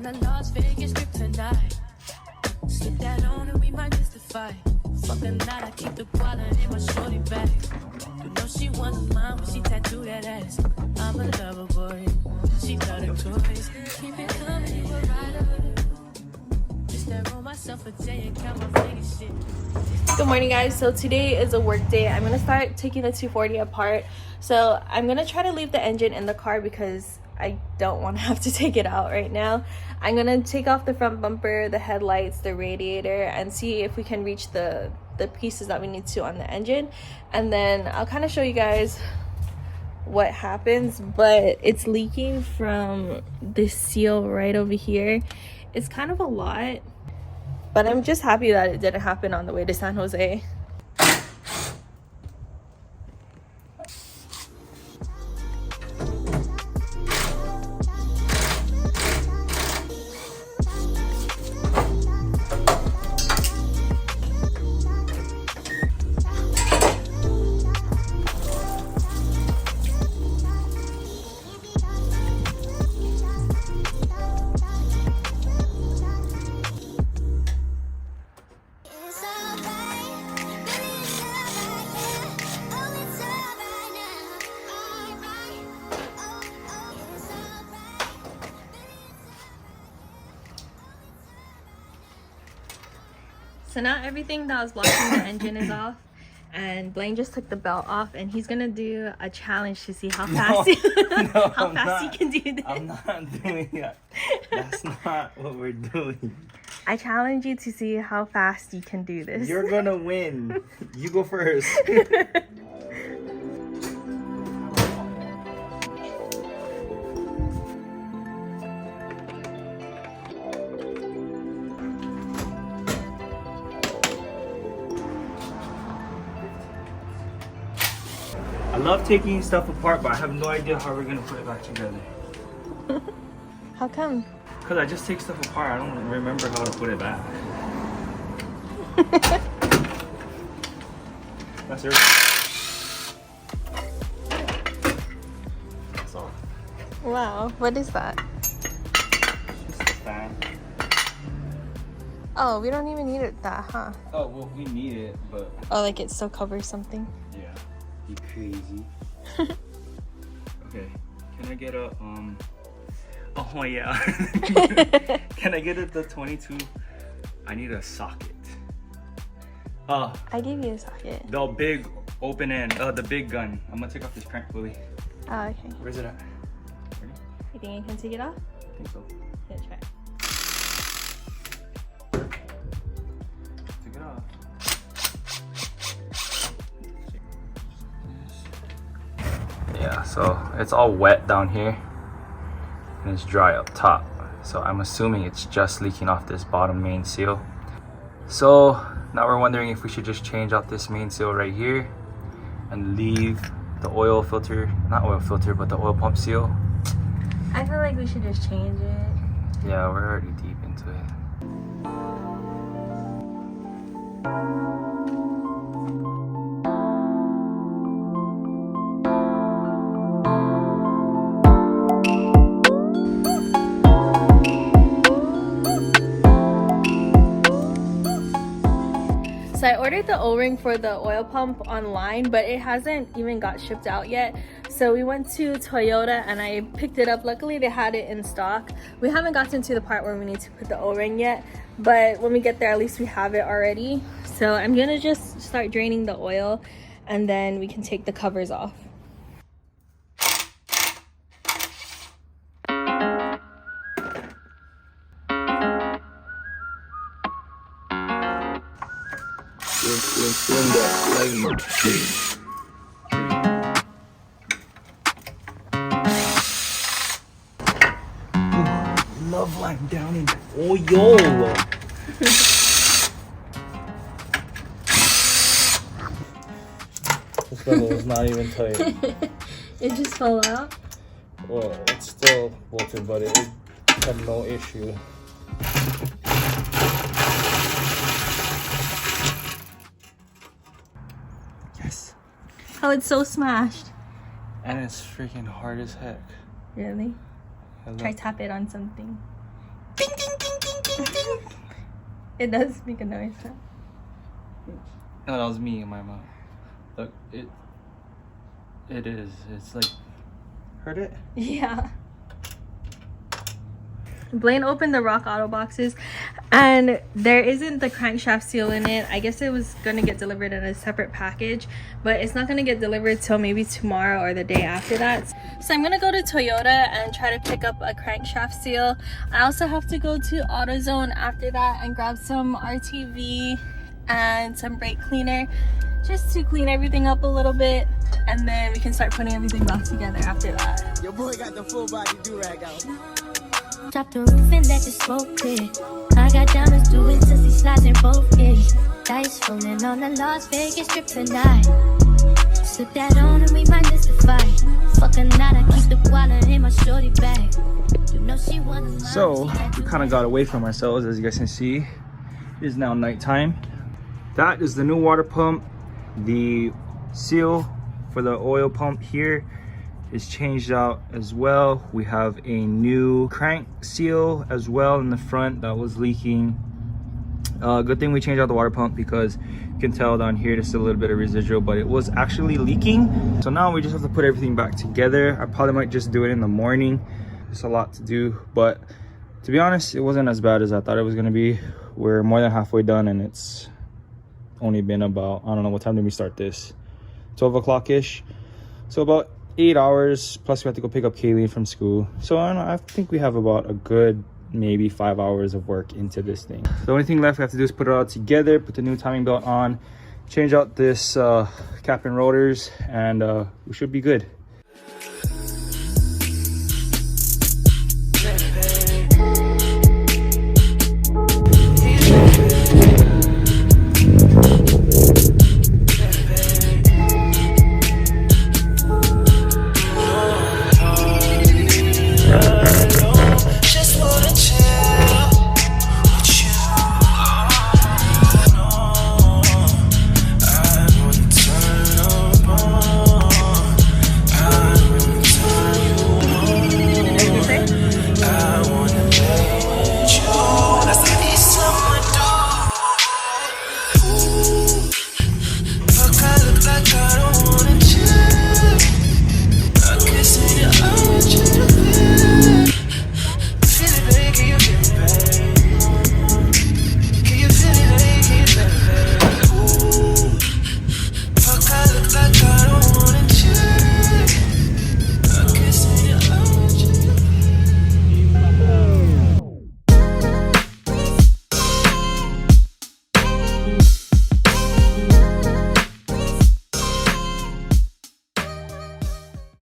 the Las Vegas strip tonight. Slip that on and we might miss the fight. Fucking night, I keep the wallet in my shorty bag. You know she wasn't mine when she tattooed that ass. I'm a lover boy, she love the toys. Keep it coming, you a rider. Just that roll myself a J and count my Vegas shit. Good morning, guys. So today is a work day. I'm gonna start taking the 240 apart. So I'm gonna try to leave the engine in the car because I don't want to have to take it out right now. I'm gonna take off the front bumper, the headlights, the radiator, and see if we can reach the pieces that we need to on the engine, and then I'll kind of show you guys what happens. But it's leaking from this seal right over here. It's kind of a lot, but I'm just happy that it didn't happen on the way to San Jose. So now everything that was blocking the engine is off, and Blaine just took the belt off, and he's gonna do a challenge to see how fast he can do this. I'm not doing that. That's not what we're doing. I challenge you to see how fast you can do this. You're gonna win. You go first. I love taking stuff apart, but I have no idea how we're gonna put it back together. How come? Because I just take stuff apart, I don't remember how to put it back. That's it. That's all. Wow, what is that? Just a fan. Oh, we don't even need it that, huh? Oh, well, we need it, but... Oh, like it still covers something? Yeah. You crazy. Okay, can I get a oh yeah. Can I get the 22? I need a socket. I gave you a socket. The big open end, the big gun. I'm gonna take off this crank pulley. Oh, okay. Where's it at? Ready? You think I can take it off? I think so. Yeah, try. Take it off. Yeah, so it's all wet down here and it's dry up top, so I'm assuming it's just leaking off this bottom main seal. So now we're wondering if we should just change out this main seal right here and leave the oil filter, not oil filter, but the oil pump seal. I feel like we should just change it. Yeah, we're already deep into it. So I ordered the O-ring for the oil pump online, but it hasn't even got shipped out yet. So we went to Toyota and I picked it up. Luckily they had it in stock. We haven't gotten to the part where we need to put the O-ring yet, but when we get there at least we have it already. So I'm gonna just start draining the oil and then we can take the covers off. Love lying down in oil. This level is not even tight. It just fell out? Well, it's still bolted, but it had no issue. Yes. Oh, it's so smashed. And it's freaking hard as heck. Really? Try tap it on something. It does make a noise. Huh? No, that was me in my mouth. Look, it is. It's like, heard it? Yeah. Blaine opened the Rock Auto boxes and there isn't the crankshaft seal in it. I guess it was going to get delivered in a separate package, but it's not going to get delivered till maybe tomorrow or the day after that. So I'm going to go to Toyota and try to pick up a crankshaft seal. I also have to go to AutoZone after that and grab some RTV and some brake cleaner just to clean everything up a little bit, and then we can start putting everything back together after that. Your boy got the full body do-rag out. Drop the roof and let the smoke clear. I got diamonds doing sissy slides in both ears. Dice rolling on the Las Vegas strip tonight. Slip that on and we might miss the fight. Fuck a night, I keep the wallet in my shorty bag. You know she wanna. So we kind of got away from ourselves, as you guys can see. It is now nighttime. That is the new water pump. The seal for the oil pump here is changed out as well. We have a new crank seal as well in the front that was leaking. Good thing we changed out the water pump, because you can tell down here there's still a little bit of residual, but it was actually leaking. So now we just have to put everything back together. I probably might just do it in the morning. It's a lot to do, but to be honest, it wasn't as bad as I thought it was gonna be. We're more than halfway done, and it's only been about, I don't know, what time did we start this? 12 o'clock ish. So about 8 hours, plus we have to go pick up Kayleen from school. So I think we have about a good maybe 5 hours of work into this thing. The only thing left we have to do is put it all together, put the new timing belt on, change out this cap and rotors, and we should be good.